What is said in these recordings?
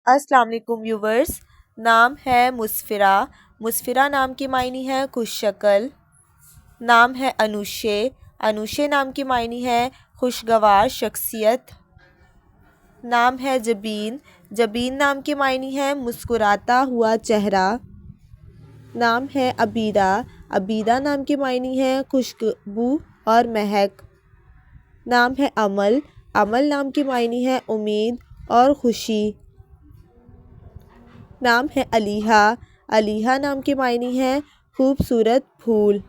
अस्सलाम वालेकुम व्यूवर्स। नाम है मुस्फिरा। मुस्फिरा नाम की मायनी है खुश शक्ल। नाम है अनुशे। अनुशे नाम की मायनी है खुशगवार शख्सियत। नाम है जबीन। जबीन नाम की मायनी है मुस्कुराता हुआ चेहरा। नाम है अबीदा। अबीदा नाम की मायनी है खुशबू और महक। नाम है अमल। अमल नाम की मायनी है उम्मीद और खुशी। नाम है अलीहा। अलीहा नाम की मायनी है खूबसूरत फूल।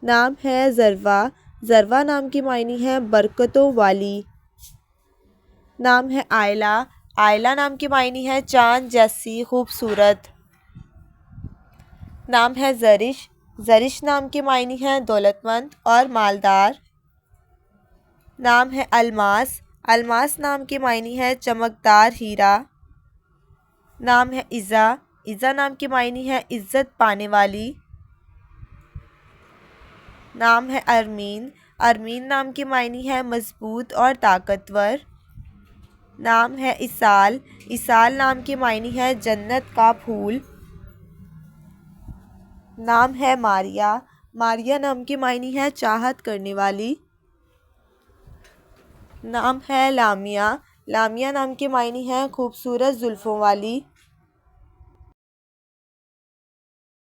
नाम है ज़रवा। ज़रवा नाम की मायनी है बरकतों वाली। नाम है आयला। आयला नाम की मायनी है चांद जैसी खूबसूरत। नाम है ज़रिश। ज़रिश नाम की मायनी है दौलतमंद और मालदार। नाम है अलमास। अलमास नाम की मायनी है चमकदार हीरा। नाम है इज़ा। इज़ा नाम की मायनी है इज़्ज़त पाने वाली। नाम है अरमीन। अरमीन नाम की मायनी है मजबूत और ताकतवर। नाम है इसाल। इसाल नाम की मायनी है जन्नत का फूल। नाम है मारिया। मारिया नाम की मायनी है चाहत करने वाली। नाम है लामिया। लामिया नाम की मायनी है खूबसूरत जुल्फ़ों वाली।